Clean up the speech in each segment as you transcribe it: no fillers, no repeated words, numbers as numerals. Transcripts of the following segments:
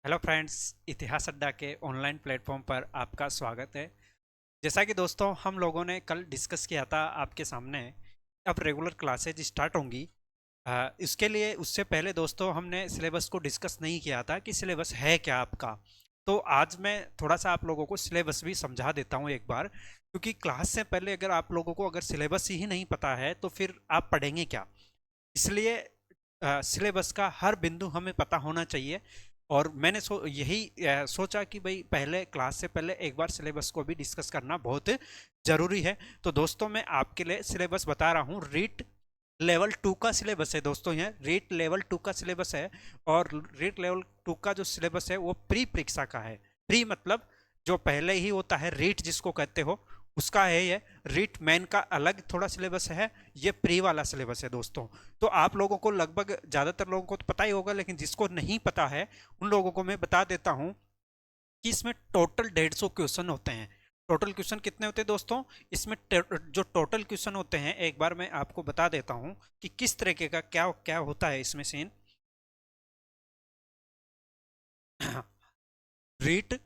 Hello friends, इतिहास अड्डा के ऑनलाइन प्लेटफॉर्म पर आपका स्वागत है। जैसा कि दोस्तों हम लोगों ने कल डिस्कस किया था आपके सामने, अब रेगुलर क्लासेज स्टार्ट होंगी। इसके लिए उससे पहले दोस्तों हमने सिलेबस को डिस्कस नहीं किया था कि सिलेबस है क्या आपका। तो आज मैं थोड़ा सा आप लोगों को सिलेबस भी समझा देता हूँ एक बार, क्योंकि क्लास से पहले अगर आप लोगों को अगर सिलेबस ही नहीं पता है तो फिर आप पढ़ेंगे क्या। इसलिए सिलेबस का हर बिंदु हमें पता होना चाहिए। और मैंने यही सोचा कि भाई पहले क्लास से पहले एक बार सिलेबस को भी डिस्कस करना बहुत ज़रूरी है। तो दोस्तों मैं आपके लिए सिलेबस बता रहा हूँ। रीट लेवल 2 का सिलेबस है दोस्तों, यह रीट लेवल 2 का सिलेबस है। और रीट लेवल 2 का जो सिलेबस है वो प्री परीक्षा का है। प्री मतलब जो पहले ही होता है, रीट जिसको कहते हो उसका है ये। रीट मैन का अलग थोड़ा सिलेबस है, ये प्री वाला सिलेबस है दोस्तों। तो आप लोगों को लगभग ज़्यादातर लोगों को तो पता ही होगा, लेकिन जिसको नहीं पता है उन लोगों को मैं बता देता हूँ कि इसमें टोटल 150 क्वेश्चन होते हैं। टोटल क्वेश्चन कितने होते हैं दोस्तों? इसमें जो टोटल क्वेश्चन होते हैं एक बार मैं आपको बता देता हूँ कि किस तरीके का क्या क्या होता है इसमें scene. REET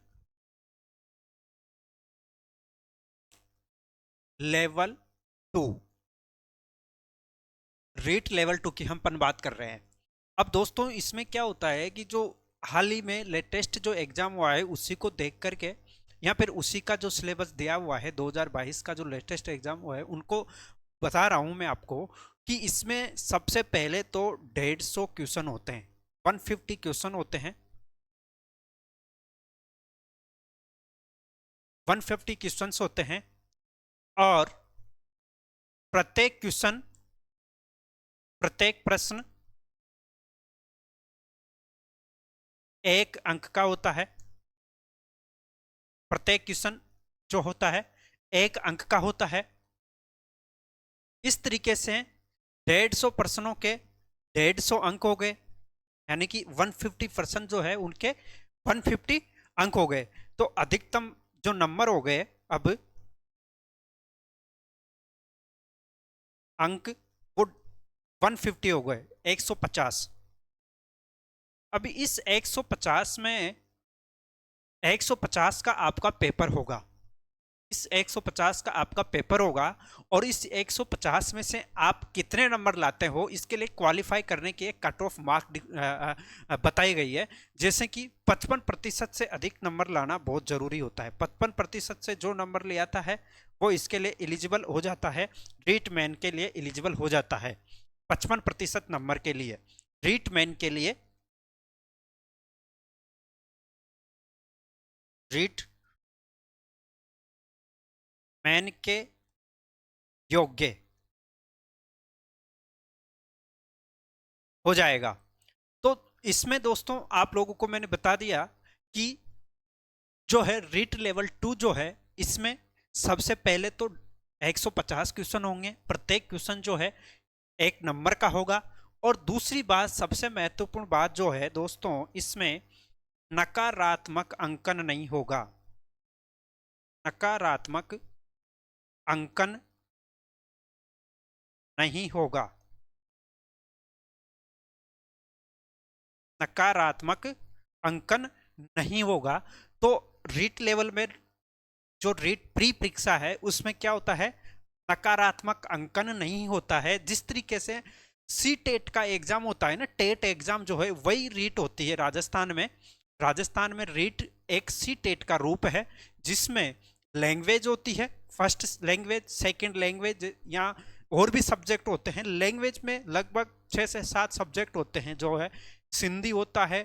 level 2, REET level 2 की हम अपन बात कर रहे हैं। अब दोस्तों इसमें क्या होता है कि जो हाल ही में लेटेस्ट जो एग्जाम हुआ है उसी को देख करके, या फिर उसी का जो सिलेबस दिया हुआ है 2022 का जो लेटेस्ट एग्जाम हुआ है उनको बता रहा हूं मैं आपको कि इसमें सबसे पहले तो 150 क्वेश्चन होते हैं, 150 क्वेश्चन होते हैं। 150 क्वेश्चन होते हैं और प्रत्येक क्वेश्चन, प्रत्येक प्रश्न 1 अंक का होता है। प्रत्येक क्वेश्चन जो होता है 1 अंक का होता है। इस तरीके से 150 प्रश्नों के 150 अंक हो गए, यानी कि 150% जो है उनके 150 अंक हो गए। तो अधिकतम जो नंबर हो गए, अब अंक वो 150 हो गए, 150। अभी इस 150 में 150 का आपका पेपर होगा। इस 150 का आपका पेपर होगा और इस 150 में से आप कितने नंबर लाते हो इसके लिए क्वालिफाई करने की एक कट ऑफ मार्क बताई गई है। जैसे कि 55% से अधिक नंबर लाना बहुत जरूरी होता है। 55% से जो नंबर ले आता है वो इसके लिए एलिजिबल हो जाता है, रीट मैन के लिए एलिजिबल हो जाता है। 55% नंबर के लिए रीट मैन के लिए, रीट मैन के योग्य हो जाएगा। तो इसमें दोस्तों आप लोगों को मैंने बता दिया कि जो है रीट लेवल 2 जो है इसमें सबसे पहले तो 150 क्वेश्चन होंगे। प्रत्येक क्वेश्चन जो है 1 नंबर का होगा। और दूसरी बात, सबसे महत्वपूर्ण बात जो है दोस्तों, इसमें नकारात्मक अंकन नहीं होगा। नकारात्मक अंकन नहीं होगा। नकारात्मक अंकन नहीं होगा। तो रीट लेवल में जो रीट प्री परीक्षा है उसमें क्या होता है, नकारात्मक अंकन नहीं होता है। जिस तरीके से सी टेट का एग्जाम होता है ना, टेट एग्जाम जो है वही रीट होती है राजस्थान में। राजस्थान में रीट एक सी टेट का रूप है जिसमें लैंग्वेज होती है, फर्स्ट लैंग्वेज, सेकंड लैंग्वेज, या और भी सब्जेक्ट होते हैं। लैंग्वेज में लगभग 6 से 7 सब्जेक्ट होते हैं जो है, सिंधी होता है,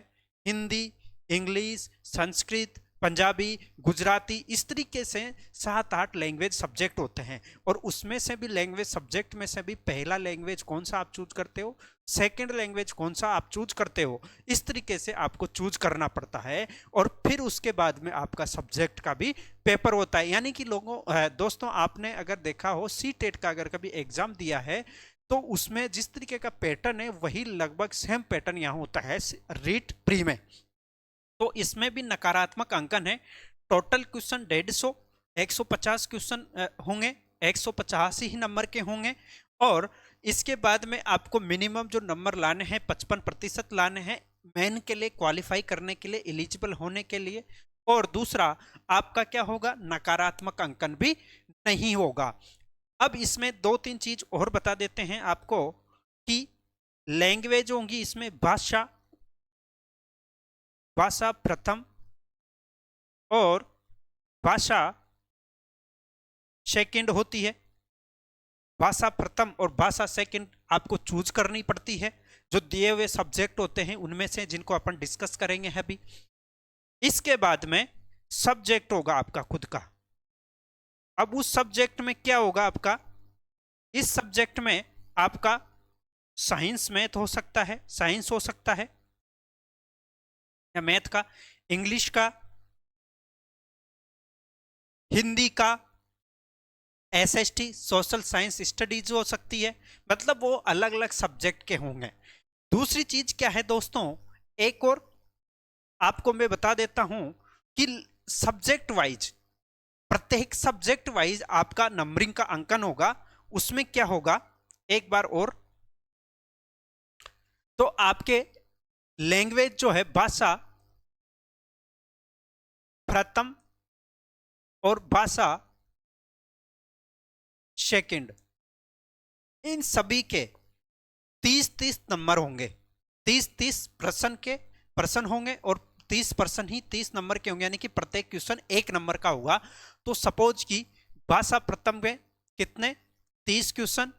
हिंदी, इंग्लिश, संस्कृत, पंजाबी, गुजराती, इस तरीके से 7-8 लैंग्वेज सब्जेक्ट होते हैं। और उसमें से भी लैंग्वेज सब्जेक्ट में से भी पहला लैंग्वेज कौन सा आप चूज करते हो, सेकंड लैंग्वेज कौन सा आप चूज करते हो, इस तरीके से आपको चूज करना पड़ता है। और फिर उसके बाद में आपका सब्जेक्ट का भी पेपर होता है। यानी कि दोस्तों आपने अगर देखा हो सी टेट का अगर कभी एग्जाम दिया है तो उसमें जिस तरीके का पैटर्न है वही लगभग सेम पैटर्न यहाँ होता है रीट प्री में। तो इसमें भी नकारात्मक अंकन है। टोटल क्वेश्चन 150, 150 क्वेश्चन होंगे, 150 ही नंबर के होंगे। और इसके बाद में आपको मिनिमम जो नंबर लाने हैं 55% लाने हैं। मेन के लिए क्वालिफाई करने के लिए, एलिजिबल होने के लिए। और दूसरा आपका क्या होगा, नकारात्मक अंकन भी नहीं होगा। अब इसमें 2-3 चीज और बता देते हैं आपको कि लैंग्वेज होंगी इसमें भाषा, भाषा प्रथम और भाषा सेकंड होती है। भाषा प्रथम और भाषा सेकंड आपको चूज करनी पड़ती है, जो दिए हुए सब्जेक्ट होते हैं उनमें से, जिनको अपन डिस्कस करेंगे अभी। इसके बाद में सब्जेक्ट होगा आपका खुद का। अब उस सब्जेक्ट में क्या होगा आपका, इस सब्जेक्ट में आपका साइंस मैथ हो सकता है, साइंस हो सकता है या मैथ का, इंग्लिश का, हिंदी का, एसएसटी सोशल साइंस स्टडीज हो सकती है। मतलब वो अलग अलग सब्जेक्ट के होंगे। दूसरी चीज क्या है दोस्तों, एक और आपको मैं बता देता हूं कि सब्जेक्ट वाइज, प्रत्येक सब्जेक्ट वाइज आपका नंबरिंग का अंकन होगा। उसमें क्या होगा, एक बार और, तो आपके लैंग्वेज जो है भाषा प्रथम और भाषा सेकंड, इन सभी के 30-30 नंबर होंगे। 30-30 प्रश्न होंगे और 30 प्रश्न ही 30 नंबर के होंगे, यानी कि प्रत्येक क्वेश्चन 1 नंबर का होगा। तो सपोज कि भाषा प्रथम में कितने, 30 क्वेश्चन,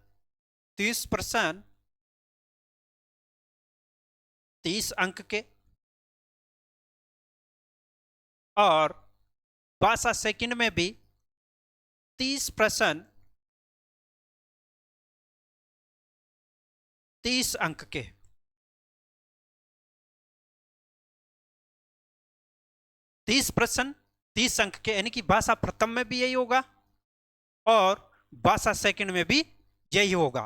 30 प्रश्न, 30 अंक के। और भाषा सेकंड में भी 30 प्रश्न, 30 अंक के। तीस प्रश्न 30 अंक के, यानी कि भाषा प्रथम में भी यही होगा और भाषा सेकंड में भी यही होगा।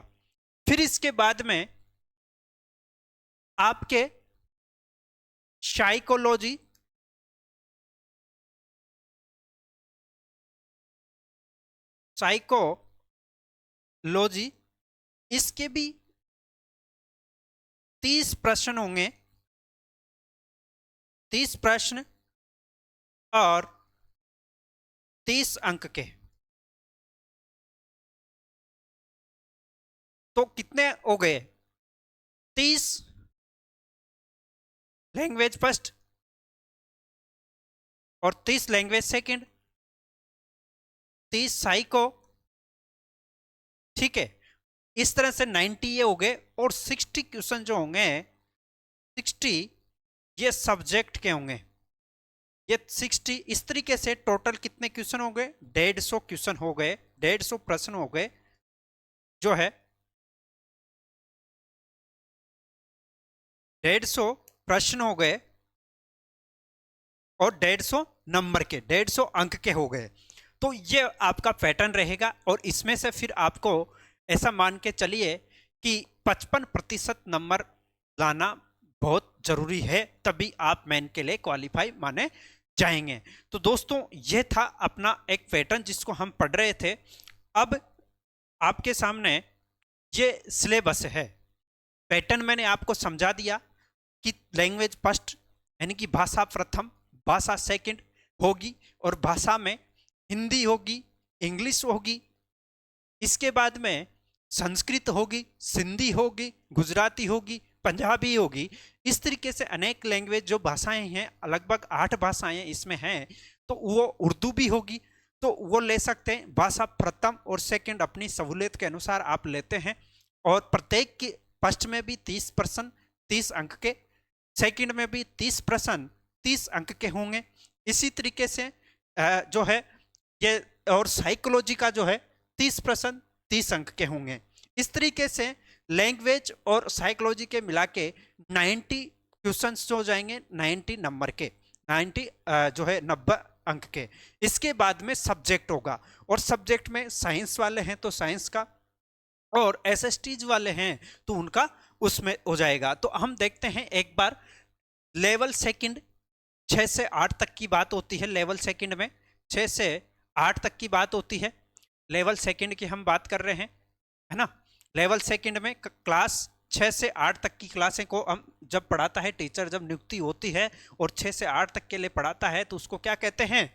फिर इसके बाद में आपके साइकोलॉजी, साइकोलॉजी, इसके भी 30 प्रश्न होंगे, 30 प्रश्न और 30 अंक के। तो कितने हो गए, 30 लैंग्वेज फर्स्ट और 30 लैंग्वेज सेकंड, 30 साइको, ठीक है। इस तरह से 90 ये हो गए। और 60 क्वेश्चन जो होंगे, 60 ये सब्जेक्ट के होंगे। ये 60 इस तरीके से टोटल कितने क्वेश्चन हो गए, 150 क्वेश्चन हो गए, 150 प्रश्न हो गए, जो है 150 प्रश्न हो गए और 150 नंबर के, 150 अंक के हो गए। तो ये आपका पैटर्न रहेगा। और इसमें से फिर आपको ऐसा मान के चलिए कि 55% नंबर लाना बहुत जरूरी है, तभी आप मेन के लिए क्वालिफाई माने जाएंगे। तो दोस्तों ये था अपना एक पैटर्न जिसको हम पढ़ रहे थे। अब आपके सामने ये सिलेबस है। पैटर्न मैंने आपको समझा दिया कि लैंग्वेज फर्स्ट यानी कि भाषा प्रथम, भाषा सेकंड होगी और भाषा में हिंदी होगी, इंग्लिश होगी, इसके बाद में संस्कृत होगी, सिंधी होगी, गुजराती होगी, पंजाबी होगी। इस तरीके से अनेक लैंग्वेज जो भाषाएं हैं, लगभग 8 भाषाएं इसमें हैं। तो वो उर्दू भी होगी, तो वो ले सकते हैं। भाषा प्रथम और सेकंड अपनी सहूलियत के अनुसार आप लेते हैं। और प्रत्येक की फर्स्ट में भी 30 प्रश्न 30 अंक के, सेकंड में भी 30 प्रश्न 30 अंक के होंगे। इसी तरीके से जो है ये, और साइकोलॉजी का जो है 30 प्रश्न 30 अंक के होंगे। इस तरीके से लैंग्वेज और साइकोलॉजी के मिला के 90 क्वेश्चंस जो हो जाएंगे, 90 नंबर के, 90 जो है 90 अंक के। इसके बाद में सब्जेक्ट होगा, और सब्जेक्ट में साइंस वाले हैं तो साइंस का, और एसएसटीज वाले हैं तो उनका उसमें हो जाएगा। तो हम देखते हैं एक बार लेवल सेकंड 6 से 8 तक की बात होती है। लेवल सेकंड में 6 से 8 तक की बात होती है। लेवल सेकंड की हम बात कर रहे हैं, है ना। लेवल सेकंड में क्लास 6 से 8 तक की क्लासें को हम जब पढ़ाता है टीचर, जब नियुक्ति होती है और 6 से 8 तक के लिए पढ़ाता है तो उसको क्या कहते हैं,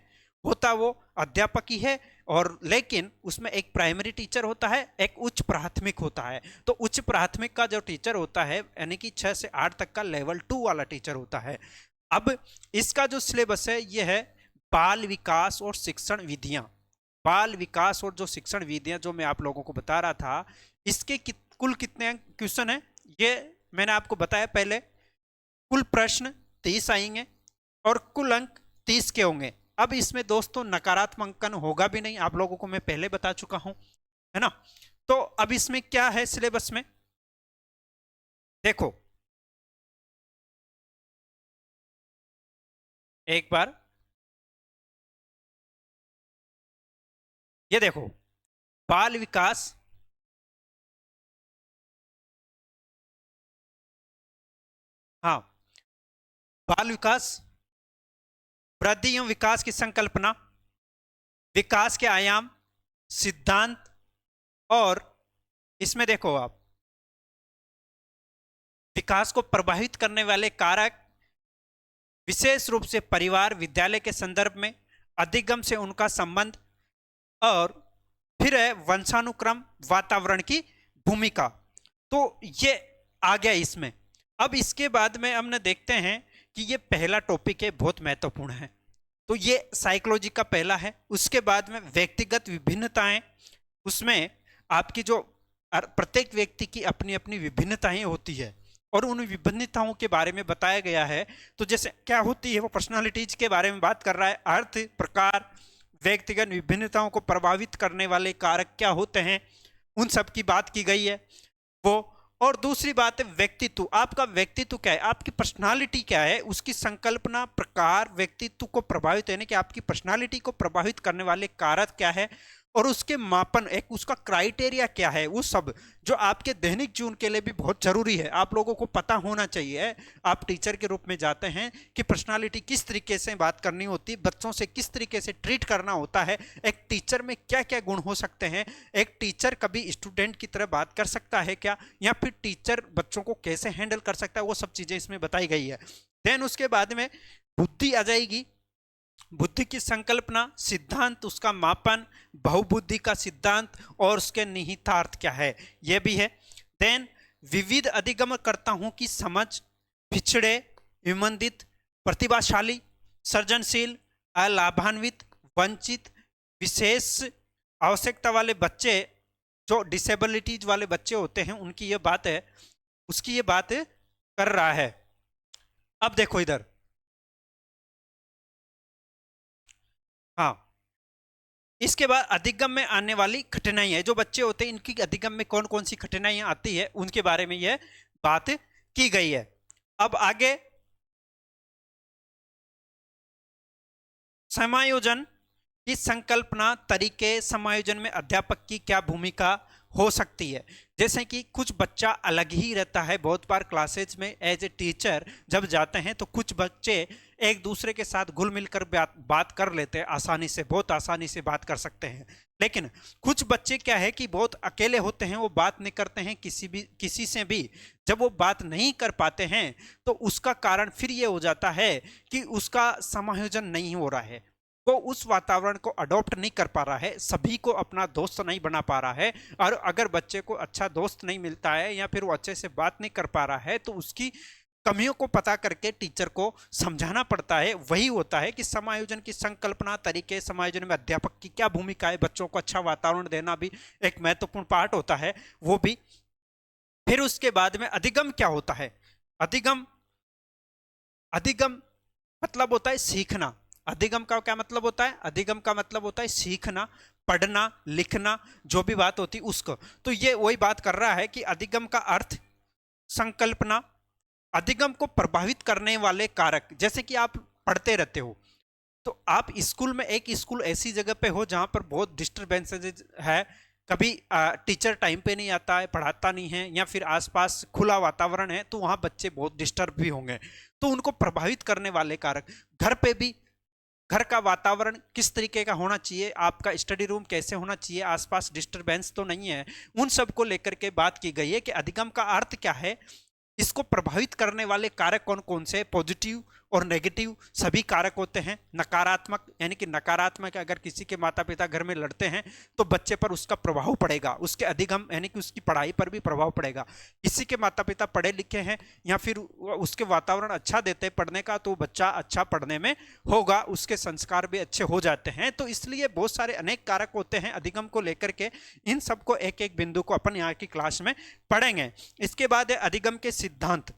होता वो अध्यापक ही है। और लेकिन उसमें एक प्राइमरी टीचर होता है, एक उच्च प्राथमिक होता है। तो उच्च प्राथमिक का जो टीचर होता है यानी कि 6 से 8 तक का लेवल 2 वाला टीचर होता है। अब इसका जो सिलेबस है ये है बाल विकास और शिक्षण विधियां। बाल विकास और जो शिक्षण विधियां जो मैं आप लोगों को बता रहा था, इसके कुल कितने क्वेश्चन है ये मैंने आपको बताया पहले। कुल प्रश्न 30 आएंगे और कुल अंक 30 के होंगे। अब इसमें दोस्तों नकारात्मक अंकन होगा भी नहीं, आप लोगों को मैं पहले बता चुका हूं, है ना। तो अब इसमें क्या है सिलेबस में, देखो एक बार ये देखो, बाल विकास, हाँ, बाल विकास, वृद्धि एवं विकास की संकल्पना, विकास के आयाम, सिद्धांत, और इसमें देखो आप विकास को प्रभावित करने वाले कारक, विशेष रूप से परिवार विद्यालय के संदर्भ में, अधिगम से उनका संबंध, और फिर है वंशानुक्रम, वातावरण की भूमिका। तो ये आ गया इसमें। अब इसके बाद में हमने देखते हैं कि ये पहला टॉपिक है, बहुत महत्वपूर्ण है। तो ये साइकोलॉजी का पहला है। उसके बाद में व्यक्तिगत विभिन्नताएं, उसमें आपकी जो प्रत्येक व्यक्ति की अपनी अपनी विभिन्नताएं होती है और उन विभिन्नताओं के बारे में बताया गया है। तो जैसे क्या होती है, वो पर्सनालिटीज के बारे में बात कर रहा है। अर्थ, प्रकार, व्यक्तिगत विभिन्नताओं को प्रभावित करने वाले कारक क्या होते हैं, उन सब की बात की गई है वो। और दूसरी बात है व्यक्तित्व, आपका व्यक्तित्व क्या है, आपकी पर्सनालिटी क्या है, उसकी संकल्पना, प्रकार, व्यक्तित्व को प्रभावित यानी कि आपकी पर्सनालिटी को प्रभावित करने वाले कारक क्या है, और उसके मापन, एक उसका क्राइटेरिया क्या है, वो सब जो आपके दैनिक जीवन के लिए भी बहुत जरूरी है, आप लोगों को पता होना चाहिए। आप टीचर के रूप में जाते हैं कि पर्सनालिटी किस तरीके से बात करनी होती है, बच्चों से किस तरीके से ट्रीट करना होता है, एक टीचर में क्या क्या गुण हो सकते हैं, एक टीचर कभी स्टूडेंट की तरह बात कर सकता है क्या, या फिर टीचर बच्चों को कैसे हैंडल कर सकता है, वो सब चीजें इसमें बताई गई है। देन उसके बाद में बुद्धि आ जाएगी, बुद्धि की संकल्पना, सिद्धांत, उसका मापन, बहुबुद्धि का सिद्धांत और उसके निहितार्थ क्या है, यह भी है। देन विविध अधिगमकर्ताओं की समझ, पिछड़े, विमंदित, प्रतिभाशाली, सृजनशील, अलाभान्वित, वंचित, विशेष आवश्यकता वाले बच्चे, जो डिसेबिलिटीज वाले बच्चे होते हैं, उनकी यह बात है, उसकी ये बात कर रहा है। अब देखो इधर, हाँ, इसके बाद अधिगम में आने वाली कठिनाइयां, जो बच्चे होते हैं इनकी अधिगम में कौन कौन सी कठिनाइयां आती है, उनके बारे में यह बात की गई है। अब आगे समायोजन की संकल्पना, तरीके, समायोजन में अध्यापक की क्या भूमिका हो सकती है। जैसे कि कुछ बच्चा अलग ही रहता है, बहुत बार क्लासेज में एज ए टीचर जब जाते हैं तो कुछ बच्चे एक दूसरे के साथ घुल मिलकर बात कर लेते हैं, आसानी से, बहुत आसानी से बात कर सकते हैं। लेकिन कुछ बच्चे क्या है कि बहुत अकेले होते हैं, वो बात नहीं करते हैं किसी से भी। जब वो बात नहीं कर पाते हैं तो उसका कारण फिर ये हो जाता है कि उसका समायोजन नहीं हो रहा है, वो उस वातावरण को अडॉप्ट नहीं कर पा रहा है, सभी को अपना दोस्त नहीं बना पा रहा है। और अगर बच्चे को अच्छा दोस्त नहीं मिलता है या फिर वो अच्छे से बात नहीं कर पा रहा है तो उसकी कमियों को पता करके टीचर को समझाना पड़ता है। वही होता है कि समायोजन की संकल्पना, तरीके, समायोजन में अध्यापक की क्या भूमिका है, बच्चों को अच्छा वातावरण देना भी एक महत्वपूर्ण पार्ट होता है, वो भी। फिर उसके बाद में अधिगम क्या होता है, अधिगम, अधिगम मतलब होता है सीखना। अधिगम का क्या मतलब होता है, अधिगम का मतलब होता है सीखना, पढ़ना, लिखना, जो भी बात होती है उसको। तो ये वही बात कर रहा है कि अधिगम का अर्थ, संकल्पना, अधिगम को प्रभावित करने वाले कारक। जैसे कि आप पढ़ते रहते हो तो आप स्कूल में, एक स्कूल ऐसी जगह पे हो जहां पर बहुत डिस्टर्बेंसेज है, कभी टीचर टाइम पे नहीं आता है, पढ़ाता नहीं है, या फिर आसपास खुला वातावरण है, तो वहां बच्चे बहुत डिस्टर्ब भी होंगे। तो उनको प्रभावित करने वाले कारक, घर पे भी घर का वातावरण किस तरीके का होना चाहिए, आपका स्टडी रूम कैसे होना चाहिए, आसपास डिस्टरबेंस तो नहीं है, उन सब को लेकर के बात की गई है कि अधिगम का अर्थ क्या है, इसको प्रभावित करने वाले कारक कौन कौन से, पॉजिटिव और नेगेटिव सभी कारक होते हैं। नकारात्मक यानी कि नकारात्मक, अगर किसी के माता पिता घर में लड़ते हैं तो बच्चे पर उसका प्रभाव पड़ेगा, उसके अधिगम यानी कि उसकी पढ़ाई पर भी प्रभाव पड़ेगा। किसी के माता पिता पढ़े लिखे हैं या फिर उसके वातावरण अच्छा देते हैं पढ़ने का, तो बच्चा अच्छा पढ़ने में होगा, उसके संस्कार भी अच्छे हो जाते हैं। तो इसलिए बहुत सारे अनेक कारक होते हैं अधिगम को लेकर के, इन सबको एक एक बिंदु को अपन यहाँ की क्लास में पढ़ेंगे। इसके बाद है अधिगम के सिद्धांत।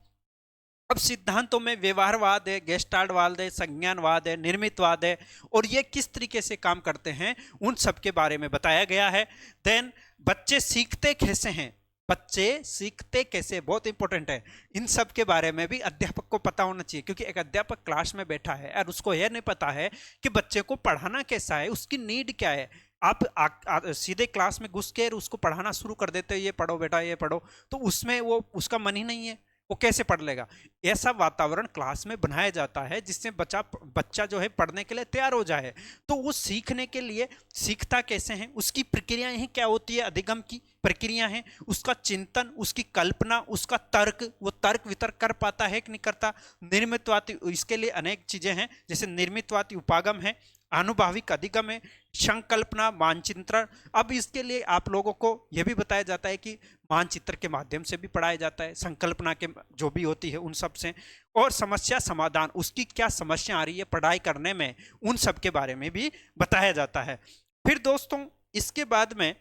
अब सिद्धांतों में व्यवहारवाद है, गेस्टाल्टवाद है, संज्ञानवाद है, निर्मितवाद है, और ये किस तरीके से काम करते हैं उन सब के बारे में बताया गया है। देन बच्चे सीखते कैसे हैं, बच्चे सीखते कैसे, बहुत इंपॉर्टेंट है, इन सब के बारे में भी अध्यापक को पता होना चाहिए, क्योंकि एक अध्यापक क्लास में बैठा है और उसको यह नहीं पता है कि बच्चे को पढ़ाना कैसा है, उसकी नीड क्या है। आप सीधे क्लास में घुस के उसको पढ़ाना शुरू कर देते हो, ये पढ़ो बेटा ये पढ़ो, तो उसमें वो उसका मन ही नहीं है, वो कैसे पढ़ लेगा। ऐसा वातावरण क्लास में बनाया जाता है जिससे बच्चा जो है पढ़ने के लिए तैयार हो जाए। तो वो सीखने के लिए सीखता कैसे है, उसकी प्रक्रियाएं क्या होती है, अधिगम की प्रक्रिया है, उसका चिंतन, उसकी कल्पना, उसका तर्क, वो तर्क वितर्क कर पाता है कि नहीं करता। निर्मितवादी, इसके लिए अनेक चीजें हैं, जैसे निर्मितवादी उपागम है, आनुभाविक अधिगम है, संकल्पना, मानचित्रण। अब इसके लिए आप लोगों को यह भी बताया जाता है कि मानचित्र के माध्यम से भी पढ़ाया जाता है, संकल्पना के जो भी होती है उन सब से, और समस्या समाधान, उसकी क्या समस्या आ रही है पढ़ाई करने में, उन सब के बारे में भी बताया जाता है। फिर दोस्तों इसके बाद में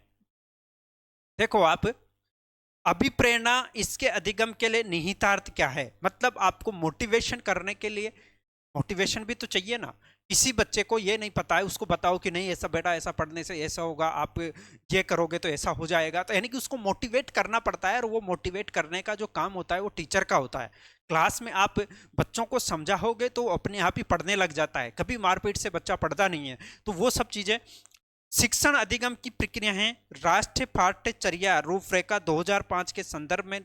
देखो आप, अभिप्रेरणा इसके अधिगम के लिए निहितार्थ क्या है, मतलब आपको मोटिवेशन करने के लिए मोटिवेशन भी तो चाहिए ना। किसी बच्चे को ये नहीं पता है, उसको बताओ कि नहीं ऐसा बेटा, ऐसा पढ़ने से ऐसा होगा, आप ये करोगे तो ऐसा हो जाएगा, तो यानी कि उसको मोटिवेट करना पड़ता है, और वो मोटिवेट करने का जो काम होता है वो टीचर का होता है। क्लास में आप बच्चों को समझाओगे तो अपने आप ही पढ़ने लग जाता है, कभी मारपीट से बच्चा पढ़ता नहीं है। तो वो सब चीजें शिक्षण अधिगम की प्रक्रिया है। राष्ट्रीय पाठ्यचर्या रूपरेखा 2005 के संदर्भ में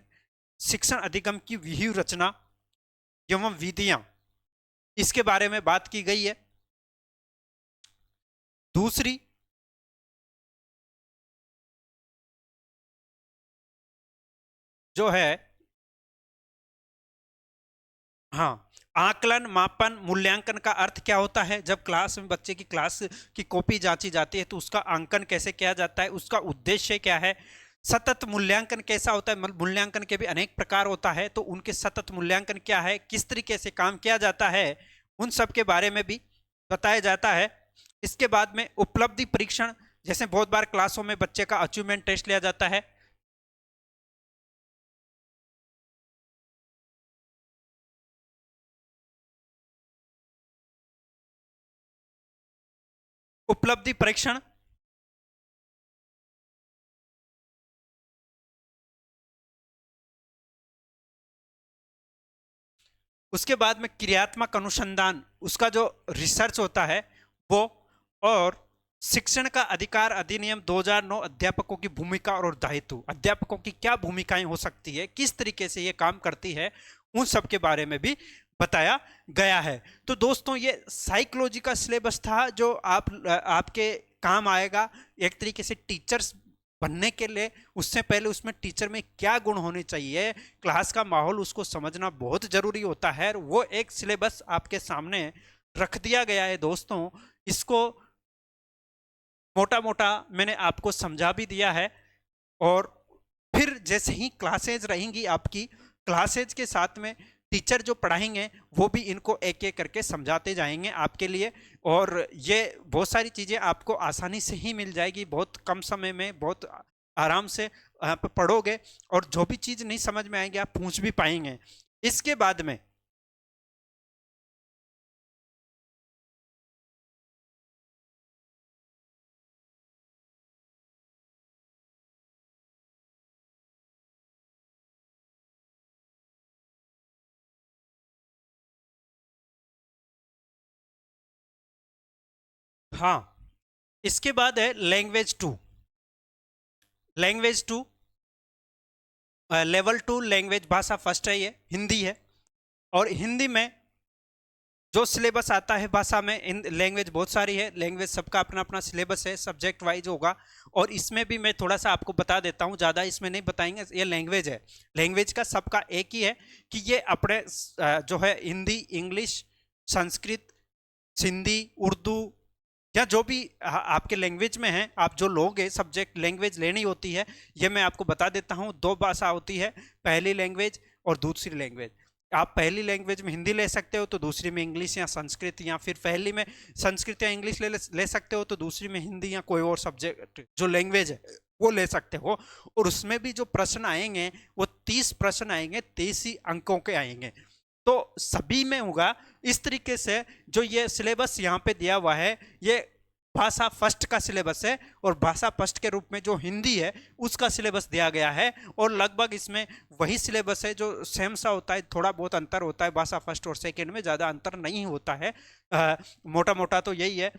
शिक्षण अधिगम की व्यूह रचना एवं विधियां, इसके बारे में बात की गई है। दूसरी जो है, हाँ, आकलन, मापन, मूल्यांकन का अर्थ क्या होता है। जब क्लास में बच्चे की क्लास की कॉपी जांची जाती है तो उसका अंकन कैसे किया जाता है, उसका उद्देश्य क्या है। सतत मूल्यांकन कैसा होता है, मूल्यांकन के भी अनेक प्रकार होता है, तो उनके सतत मूल्यांकन क्या है, किस तरीके से काम किया जाता है, उन सब के बारे में भी बताया जाता है। इसके बाद में उपलब्धि परीक्षण, जैसे बहुत बार क्लासों में बच्चे का अचीवमेंट टेस्ट लिया जाता है। उपलब्धि परीक्षण, उसके बाद में क्रियात्मक अनुसंधान, उसका जो रिसर्च होता है वो, और शिक्षण का अधिकार अधिनियम 2009, अध्यापकों की भूमिका और दायित्व, अध्यापकों की क्या भूमिकाएं हो सकती है, किस तरीके से ये काम करती है, उन सब के बारे में भी बताया गया है। तो दोस्तों ये साइकोलॉजी का सिलेबस था जो आपके काम आएगा एक तरीके से टीचर्स बनने के लिए। उससे पहले उसमें टीचर में क्या गुण होने चाहिए, क्लास का माहौल उसको समझना बहुत जरूरी होता है, वो एक सिलेबस आपके सामने रख दिया गया है दोस्तों। इसको मोटा मोटा मैंने आपको समझा भी दिया है, और फिर जैसे ही क्लासेज रहेंगी आपकी, क्लासेज के साथ में टीचर जो पढ़ाएंगे वो भी इनको एक एक करके समझाते जाएंगे आपके लिए, और ये बहुत सारी चीज़ें आपको आसानी से ही मिल जाएगी, बहुत कम समय में बहुत आराम से आप पढ़ोगे, और जो भी चीज़ नहीं समझ में आएगी आप पूछ भी पाएंगे। इसके बाद में हाँ, इसके बाद है language two. Language two, level two language, भाषा फर्स्ट है, ये हिंदी है, और हिंदी में जो सिलेबस आता है भाषा में, इन लैंग्वेज बहुत सारी है, लैंग्वेज सबका अपना अपना सिलेबस है, सब्जेक्ट वाइज होगा। और इसमें भी मैं थोड़ा सा आपको बता देता हूँ, ज़्यादा इसमें नहीं बताएंगे। ये लैंग्वेज है, लैंग्वेज का सबका एक ही है कि ये अपने जो है हिंदी, इंग्लिश, संस्कृत, सिंधी, उर्दू या जो भी आपके लैंग्वेज में है, आप जो लोग हैं सब्जेक्ट लैंग्वेज लेनी होती है। ये मैं आपको बता देता हूँ, दो भाषा होती है, पहली लैंग्वेज और दूसरी लैंग्वेज। आप पहली लैंग्वेज में हिंदी ले सकते हो तो दूसरी में इंग्लिश या संस्कृत, या फिर पहली में संस्कृत या इंग्लिश ले सकते हो तो दूसरी में हिंदी या कोई और सब्जेक्ट जो लैंग्वेज है वो ले सकते हो। और उसमें भी जो प्रश्न आएंगे वो 30 प्रश्न आएंगे, 30 ही अंकों के आएंगे। तो सभी में होगा इस तरीके से। जो ये सिलेबस यहाँ पे दिया हुआ है, ये भाषा फर्स्ट का सिलेबस है, और भाषा फर्स्ट के रूप में जो हिंदी है उसका सिलेबस दिया गया है। और लगभग इसमें वही सिलेबस है जो सेम सा होता है, थोड़ा बहुत अंतर होता है भाषा फर्स्ट और सेकंड में, ज़्यादा अंतर नहीं होता है, मोटा मोटा तो यही है।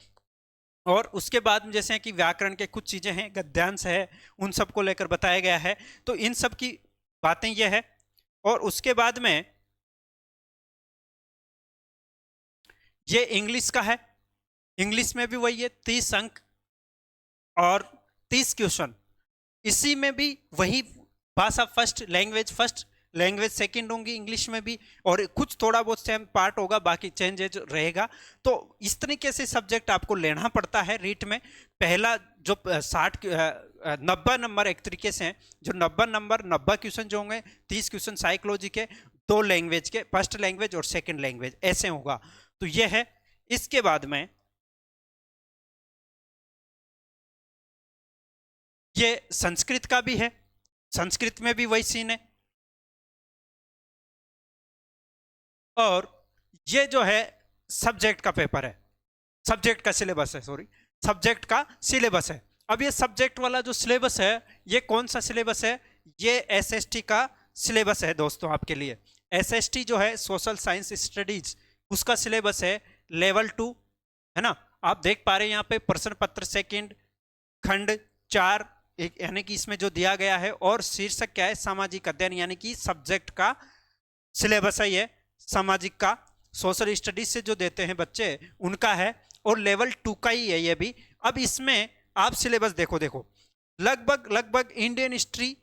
और उसके बाद में जैसे कि व्याकरण के कुछ चीज़ें हैं, गद्यांश है, उन सब को लेकर बताया गया है। तो इन सब की बातें ये है। और उसके बाद में ये इंग्लिश का है, इंग्लिश में भी वही है, 30 अंक और 30 क्वेश्चन। इसी में भी वही भाषा फर्स्ट, लैंग्वेज सेकंड होंगी इंग्लिश में भी, और कुछ थोड़ा बहुत सेम पार्ट होगा, बाकी चेंजेज रहेगा। तो इस तरीके से सब्जेक्ट आपको लेना पड़ता है रीट में। पहला जो 90 नंबर एक तरीके से हैं, जो 90 नंबर 90 क्वेश्चन जो होंगे, 30 क्वेश्चन साइकोलॉजी के, 2 लैंग्वेज के, फर्स्ट लैंग्वेज और सेकेंड लैंग्वेज, ऐसे होगा। तो ये है। इसके बाद में ये संस्कृत का भी है, संस्कृत में भी वही सीन है। और ये जो है सब्जेक्ट का पेपर है, सब्जेक्ट का सिलेबस है, सॉरी, सब्जेक्ट का सिलेबस है। अब ये सब्जेक्ट वाला जो सिलेबस है, ये कौन सा सिलेबस है? ये एसएसटी का सिलेबस है दोस्तों आपके लिए। एसएसटी जो है सोशल साइंस स्टडीज, उसका सिलेबस है लेवल 2, है ना। आप देख पा रहे हैं यहाँ पे प्रश्न पत्र सेकंड, खंड 4, यानी कि इसमें जो दिया गया है, और शीर्षक क्या है? सामाजिक अध्ययन, यानी कि सब्जेक्ट का सिलेबस है ये, सामाजिक का, सोशल स्टडीज से जो देते हैं बच्चे उनका है, और लेवल 2 का ही है ये भी। अब इसमें आप सिलेबस देखो, लगभग इंडियन हिस्ट्री,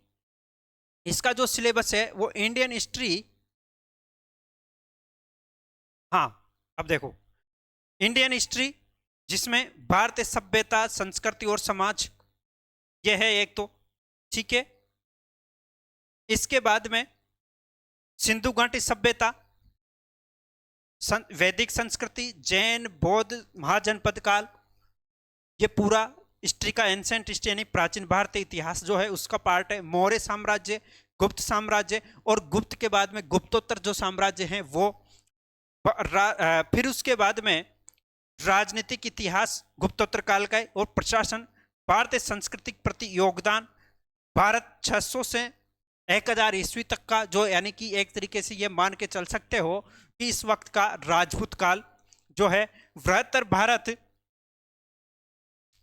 इसका जो सिलेबस है वो इंडियन हिस्ट्री, हाँ, अब देखो इंडियन हिस्ट्री, जिसमें भारतीय सभ्यता, संस्कृति और समाज, यह है एक तो, ठीक है। इसके बाद में सिंधु घाटी सभ्यता, वैदिक संस्कृति, जैन, बौद्ध, महाजनपद काल, ये पूरा हिस्ट्री का, एंसेंट हिस्ट्री यानी प्राचीन भारतीय इतिहास जो है उसका पार्ट है। मौर्य साम्राज्य, गुप्त साम्राज्य, और गुप्त के बाद में गुप्तोत्तर जो साम्राज्य हैं वो। फिर उसके बाद में राजनीतिक इतिहास गुप्तोत्तर काल का है, और प्रशासन, भारतीय संस्कृति प्रति योगदान, भारत 600 से 1000 ईस्वी तक का, जो यानी कि एक तरीके से ये मान के चल सकते हो कि इस वक्त का राजपूत काल जो है। वृहत्तर भारत,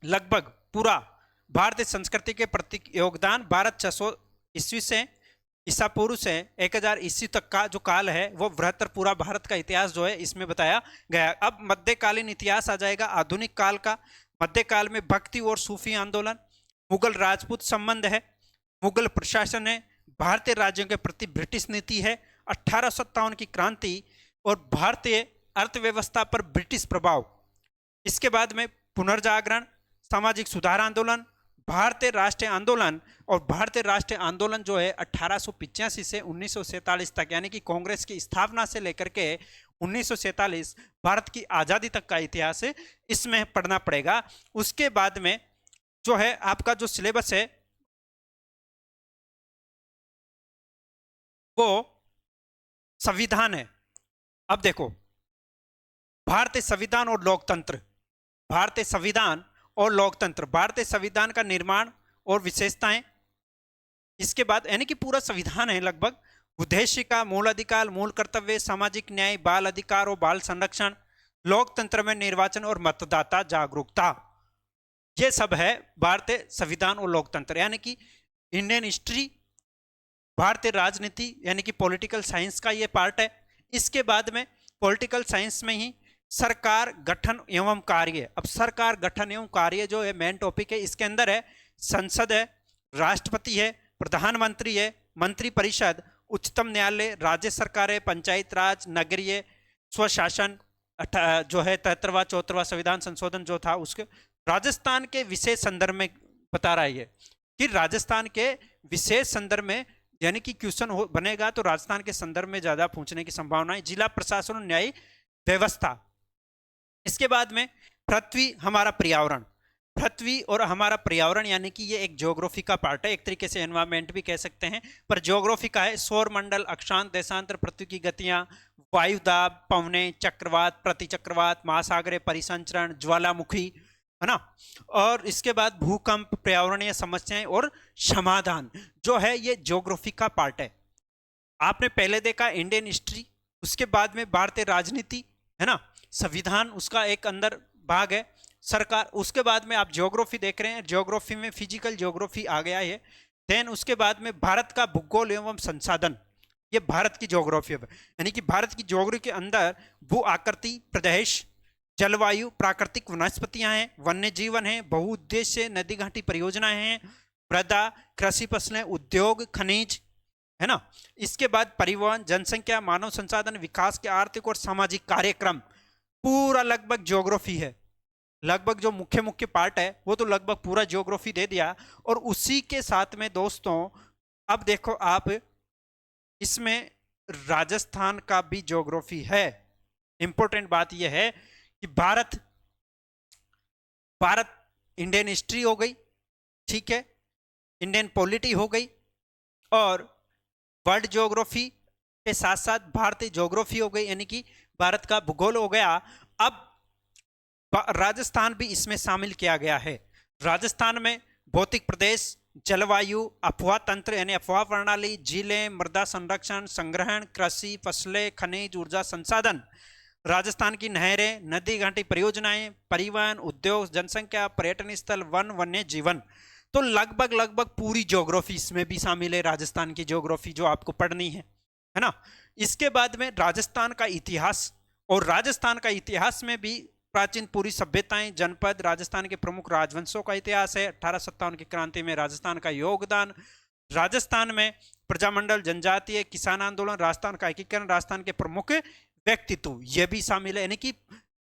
लगभग पूरा भारतीय संस्कृति के प्रति योगदान, भारत 600 ईस्वी से ईसा पूर्व से 1000 ईस्वी तक का जो काल है वो वृहत्तर पूरा भारत का इतिहास जो है इसमें बताया गया। अब मध्यकालीन इतिहास आ जाएगा, आधुनिक काल का। मध्यकाल में भक्ति और सूफी आंदोलन, मुगल राजपूत संबंध है, मुगल प्रशासन है, भारतीय राज्यों के प्रति ब्रिटिश नीति है, 1857 की क्रांति, और भारतीय अर्थव्यवस्था पर ब्रिटिश प्रभाव। इसके बाद में पुनर्जागरण, सामाजिक सुधार आंदोलन, भारतीय राष्ट्रीय आंदोलन। और भारतीय राष्ट्रीय आंदोलन जो है 1885 से 1947 तक, यानी कि कांग्रेस की स्थापना से लेकर के 1947 भारत की आज़ादी तक का इतिहास है, इसमें पढ़ना पड़ेगा। उसके बाद में जो है आपका जो सिलेबस है वो संविधान है। अब देखो, भारतीय संविधान और लोकतंत्र, भारतीय संविधान और लोकतंत्र, भारतीय संविधान का निर्माण और विशेषताएं। इसके बाद यानी कि पूरा संविधान है लगभग, उद्देशिका, मूल अधिकार, मूल कर्तव्य, सामाजिक न्याय, बाल अधिकार और बाल संरक्षण, लोकतंत्र में निर्वाचन और मतदाता जागरूकता, ये सब है भारतीय संविधान और लोकतंत्र। यानी कि इंडियन हिस्ट्री, भारतीय राजनीति यानी कि पॉलिटिकल साइंस का ये पार्ट है। इसके बाद में पॉलिटिकल साइंस में ही सरकार गठन एवं कार्य। अब सरकार गठन एवं कार्य जो है मेन टॉपिक है, इसके अंदर है संसद है, राष्ट्रपति है, प्रधानमंत्री है, मंत्री परिषद, उच्चतम न्यायालय, राज्य सरकार, पंचायत राज, नगरीय स्वशासन, जो है 73वां 74वां संविधान संशोधन जो था उसके राजस्थान के विशेष संदर्भ में बता रहा है कि राजस्थान के विशेष संदर्भ में, यानी कि क्वेश्चन बनेगा तो राजस्थान के संदर्भ में ज्यादा पूछने की संभावना है। जिला प्रशासन और न्याय व्यवस्था। इसके बाद में पृथ्वी हमारा पर्यावरण, पृथ्वी और हमारा पर्यावरण यानी कि ये एक ज्योग्राफी का पार्ट है, एक तरीके से एनवायरमेंट भी कह सकते हैं, पर ज्योग्राफी का है। सौर मंडल, अक्षांश, देशांतर, पृथ्वी की गतियां, वायुदाब, पवने, चक्रवात, प्रतिचक्रवात, महासागरीय परिसंचरण, ज्वालामुखी, है ना। और इसके बाद भूकंप, पर्यावरणीय समस्याएं और समाधान जो है ये ज्योग्राफी का पार्ट है। आपने पहले देखा इंडियन हिस्ट्री, उसके बाद में भारतीय राजनीति, है ना, संविधान उसका एक अंदर भाग है, सरकार, उसके बाद में आप ज्योग्राफी देख रहे हैं, ज्योग्राफी में फिजिकल ज्योग्राफी आ गया है। देन उसके बाद में भारत का भूगोल एवं संसाधन, ये भारत की ज्योग्राफी है, यानी कि भारत की ज्योग्राफी के अंदर भू आकृति, प्रदेश, जलवायु, प्राकृतिक वनस्पतियां हैं, वन्य जीवन है, बहुउद्देश्य नदी घाटी परियोजनाएं हैं, मृदा, कृषि फसलें, उद्योग, खनिज, है ना। इसके बाद परिवहन, जनसंख्या, मानव संसाधन, विकास के आर्थिक और सामाजिक कार्यक्रम, पूरा लगभग ज्योग्राफी है। लगभग जो मुख्य मुख्य पार्ट है वो तो लगभग पूरा ज्योग्राफी दे दिया। और उसी के साथ में दोस्तों अब देखो आप, इसमें राजस्थान का भी ज्योग्राफी है। इंपॉर्टेंट बात यह है कि भारत इंडियन हिस्ट्री हो गई, ठीक है, इंडियन पॉलिटी हो गई, और वर्ल्ड ज्योग्राफी के साथ साथ भारतीय ज्योग्राफी हो गई, यानी कि भारत का भूगोल हो गया। अब राजस्थान भी इसमें शामिल किया गया है। राजस्थान में भौतिक प्रदेश, जलवायु, अफवाह तंत्र यानी अफवाह प्रणाली, झीलें, मृदा संरक्षण, संग्रहण, कृषि, फसलें, खनिज, ऊर्जा संसाधन, राजस्थान की नहरें, नदी घाटी परियोजनाएं, परिवहन, उद्योग, जनसंख्या, पर्यटन स्थल, वन, वन्य जीवन। तो लगभग पूरी ज्योग्राफी इसमें भी शामिल है, राजस्थान की ज्योग्राफी जो आपको पढ़नी है ना। इसके बाद में राजस्थान का इतिहास, और राजस्थान का इतिहास में भी प्राचीन पूरी सभ्यताएं, जनपद, राजस्थान के प्रमुख राजवंशों का इतिहास है, 1857 की क्रांति में राजस्थान का योगदान, राजस्थान में प्रजामंडल, जनजातीय, किसान आंदोलन, राजस्थान का एकीकरण, राजस्थान के प्रमुख व्यक्तित्व, यह भी शामिल है। यानी कि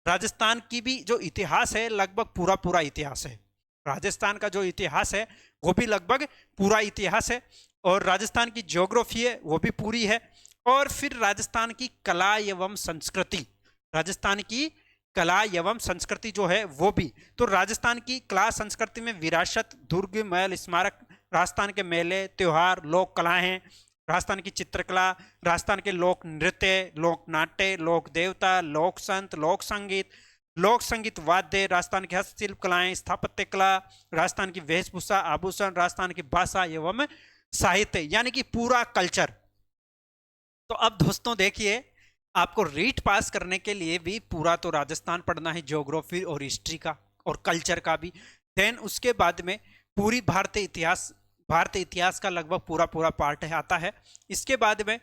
राजस्थान की भी जो इतिहास है लगभग पूरा इतिहास है। राजस्थान का जो इतिहास है वो भी लगभग पूरा इतिहास है, और राजस्थान की ज्योग्राफी है वो भी पूरी है। और फिर राजस्थान की कला एवं संस्कृति, राजस्थान की कला एवं संस्कृति जो है वो भी, तो राजस्थान की कला संस्कृति में विरासत, दुर्ग, महल, स्मारक, राजस्थान के मेले, त्योहार, लोक कलाएं, राजस्थान की चित्रकला, राजस्थान के लोक नृत्य, लोक नाट्य, लोक देवता, लोक संत, लोक संगीत वाद्य, राजस्थान की हस्तशिल्प कलाएं, स्थापत्य कला, राजस्थान की वेशभूषा, आभूषण, राजस्थान की भाषा एवं साहित्य, यानी कि पूरा कल्चर। तो अब दोस्तों देखिए, आपको रीट पास करने के लिए भी पूरा तो राजस्थान पढ़ना है, ज्योग्राफी और हिस्ट्री का और कल्चर का भी। देन उसके बाद में पूरी भारतीय इतिहास का लगभग पूरा पार्ट है आता है। इसके बाद में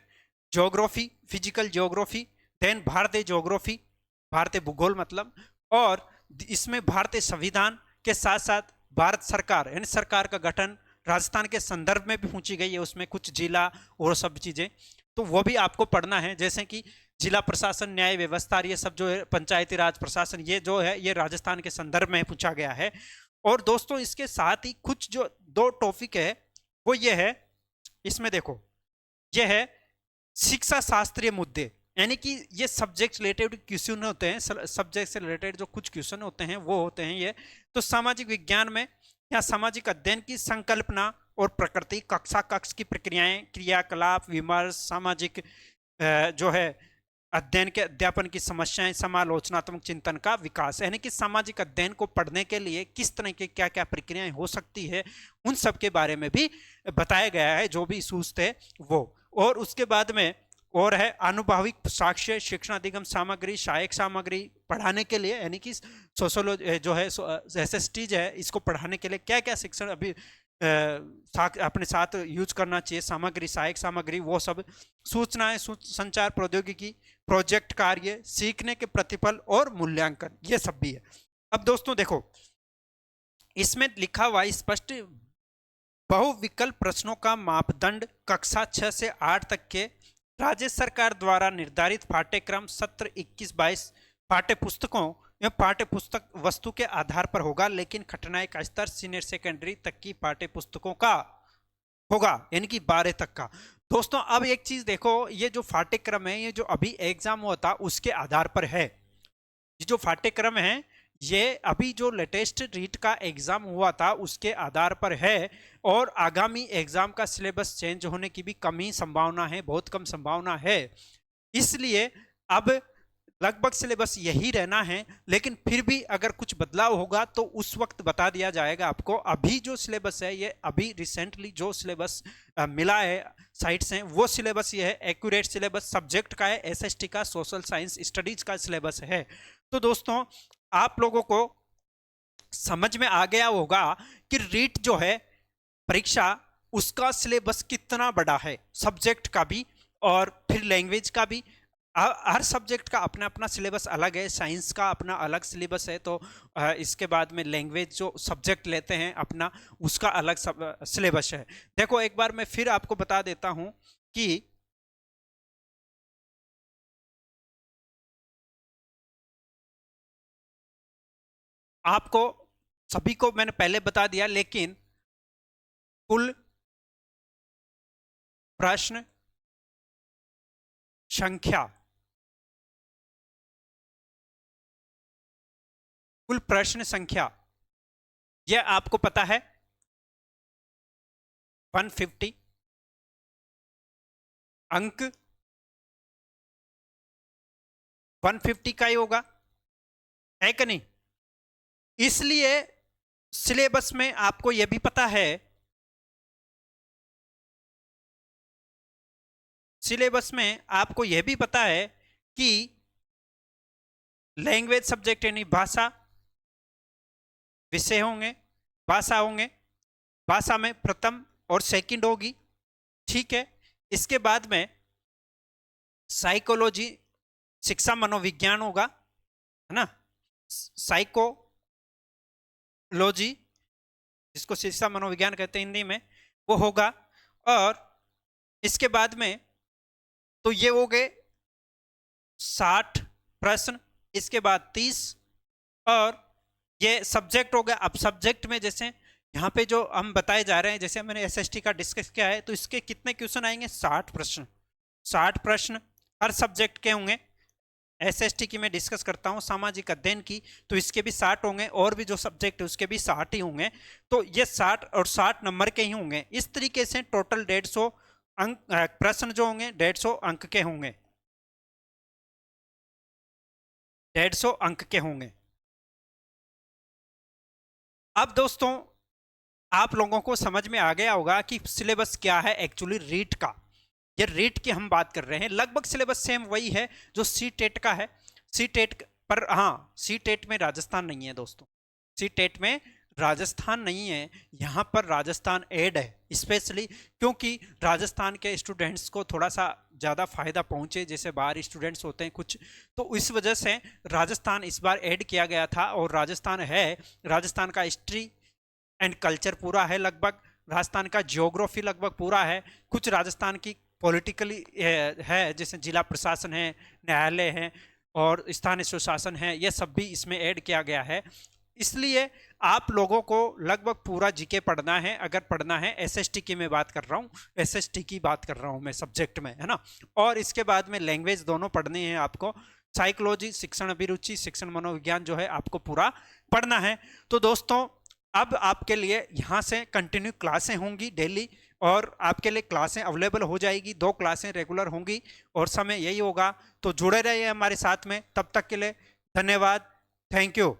ज्योग्राफी, फिजिकल ज्योग्राफी, देन भारतीय ज्योग्राफी, भारतीय भूगोल मतलब, और इसमें भारतीय संविधान के साथ साथ भारत सरकार यानी सरकार का गठन राजस्थान के संदर्भ में भी पूछी गई है, उसमें कुछ जिला और सब चीजें, तो वो भी आपको पढ़ना है। जैसे कि जिला प्रशासन, न्याय व्यवस्था, ये सब जो है, पंचायती राज प्रशासन, ये जो है ये राजस्थान के संदर्भ में पूछा गया है। और दोस्तों इसके साथ ही कुछ जो दो टॉपिक है वो ये है, इसमें देखो ये है शिक्षा शास्त्रीय मुद्दे, यानी कि ये सब्जेक्ट रिलेटेड क्वेश्चन होते हैं, सब्जेक्ट से रिलेटेड जो कुछ क्वेश्चन होते हैं वो होते हैं ये। तो सामाजिक विज्ञान में या सामाजिक अध्ययन की संकल्पना और प्रकृति, कक्षा कक्ष की प्रक्रियाएं, क्रियाकलाप, विमर्श, सामाजिक जो है अध्ययन के अध्यापन की समस्याएं, समालोचनात्मक चिंतन का विकास, यानी कि सामाजिक अध्ययन को पढ़ने के लिए किस तरह की क्या क्या प्रक्रियाएं हो सकती है, उन सब के बारे में भी बताया गया है, जो भी इशूज थे वो। और उसके बाद में और है अनुभविक साक्ष्य, शिक्षण अधिगम सामग्री, सहायक सामग्री पढ़ाने के लिए, यानी कि सोशोलॉजी जो है SSTज है, इसको पढ़ाने के लिए क्या क्या शिक्षण अभी अपने साथ यूज करना चाहिए, सामग्री, सहायक सामग्री, वो सब, सूचनाएं, संचार प्रौद्योगिकी, प्रोजेक्ट कार्य, सीखने के प्रतिफल और मूल्यांकन, ये सब भी है। अब दोस्तों देखो, इसमें लिखा हुआ स्पष्ट बहुविकल्प प्रश्नों का मापदंड कक्षा 6 से 8 तक के राज्य सरकार द्वारा निर्धारित पाठ्यक्रम सत्र 21-22 पाठ्य पुस्तकों या पाठ्य पुस्तक वस्तु के आधार पर होगा, लेकिन कठिनाई का स्तर सीनियर सेकेंडरी तक की पाठ्य पुस्तकों का होगा, यानी कि 12 तक का। दोस्तों अब एक चीज देखो, ये जो पाठ्यक्रम है, ये जो अभी एग्जाम हुआ था उसके आधार पर है। ये जो पाठ्यक्रम है ये अभी जो लेटेस्ट रीट का एग्जाम हुआ था उसके आधार पर है, और आगामी एग्जाम का सिलेबस चेंज होने की भी कम ही संभावना है, बहुत कम संभावना है। इसलिए अब लगभग सिलेबस यही रहना है, लेकिन फिर भी अगर कुछ बदलाव होगा तो उस वक्त बता दिया जाएगा आपको। अभी जो सिलेबस है, ये अभी रिसेंटली जो सिलेबस मिला है साइट से, वो सिलेबस ये है, एक्यूरेट सिलेबस सब्जेक्ट का है, एसएसटी का, सोशल साइंस स्टडीज का सिलेबस है। तो दोस्तों आप लोगों को समझ में आ गया होगा कि रीट जो है परीक्षा, उसका सिलेबस कितना बड़ा है, सब्जेक्ट का भी और फिर लैंग्वेज का भी। हर सब्जेक्ट का अपना अपना सिलेबस अलग है, साइंस का अपना अलग सिलेबस है, तो इसके बाद में लैंग्वेज जो सब्जेक्ट लेते हैं अपना, उसका अलग सिलेबस है। देखो एक बार मैं फिर आपको बता देता हूं कि आपको सभी को मैंने पहले बता दिया, लेकिन कुल प्रश्न संख्या, कुल प्रश्न संख्या यह आपको पता है 150 अंक 150 का ही होगा, है कि नहीं। इसलिए सिलेबस में आपको यह भी पता है, सिलेबस में आपको यह भी पता है कि लैंग्वेज सब्जेक्ट यानी भाषा विषय होंगे, भाषा होंगे, भाषा में प्रथम और सेकंड होगी, ठीक है। इसके बाद में साइकोलॉजी, शिक्षा मनोविज्ञान होगा, है ना, साइकोलॉजी जिसको शिक्षा मनोविज्ञान कहते हैं हिंदी में, वो होगा। और इसके बाद में तो ये हो गए 60 प्रश्न, इसके बाद 30, और ये सब्जेक्ट हो गया। अब सब्जेक्ट में जैसे यहाँ पे जो हम बताए जा रहे हैं, जैसे मैंने एसएसटी का डिस्कस किया है, तो इसके कितने क्वेश्चन आएंगे, 60 प्रश्न, 60 प्रश्न हर सब्जेक्ट के होंगे। एसएसटी की मैं डिस्कस करता हूँ, सामाजिक अध्ययन की, तो इसके भी 60 होंगे, और भी जो सब्जेक्ट है उसके भी 60 ही होंगे। तो ये 60 और 60 नंबर के ही होंगे। इस तरीके से टोटल 150 अंक प्रश्न जो होंगे 150 अंक के होंगे, 150 अंक के होंगे। अब दोस्तों आप लोगों को समझ में आ गया होगा कि सिलेबस क्या है एक्चुअली रीट का। ये रीट की हम बात कर रहे हैं, लगभग सिलेबस सेम वही है जो सी टेट का है। सी टेट पर, हाँ, सी टेट में राजस्थान नहीं है दोस्तों, सी टेट में राजस्थान नहीं है, यहाँ पर राजस्थान ऐड है स्पेशली, क्योंकि राजस्थान के स्टूडेंट्स को थोड़ा सा ज़्यादा फायदा पहुँचे, जैसे बाहर स्टूडेंट्स होते हैं कुछ, तो इस वजह से राजस्थान इस बार ऐड किया गया था। और राजस्थान है, राजस्थान का हिस्ट्री एंड कल्चर पूरा है लगभग, राजस्थान का ज्योग्राफी लगभग पूरा है, कुछ राजस्थान की पॉलिटिकली है, जैसे जिला प्रशासन है, न्यायालय है और स्थानीय सुशासन है, ये सब भी इसमें ऐड किया गया है। इसलिए आप लोगों को लगभग पूरा जीके पढ़ना है, अगर पढ़ना है। एसएसटी की मैं बात कर रहा हूँ, एसएसटी की बात कर रहा हूँ मैं सब्जेक्ट में, है ना। और इसके बाद में लैंग्वेज दोनों पढ़नी है आपको, साइकोलॉजी, शिक्षण अभिरुचि, शिक्षण मनोविज्ञान जो है आपको पूरा पढ़ना है। तो दोस्तों अब आपके लिए यहाँ से कंटिन्यू क्लासें होंगी डेली, और आपके लिए क्लासें अवेलेबल हो जाएगी, 2 क्लासें रेगुलर होंगी और समय यही होगा। तो जुड़े रहिए हमारे साथ में, तब तक के लिए धन्यवाद, थैंक यू।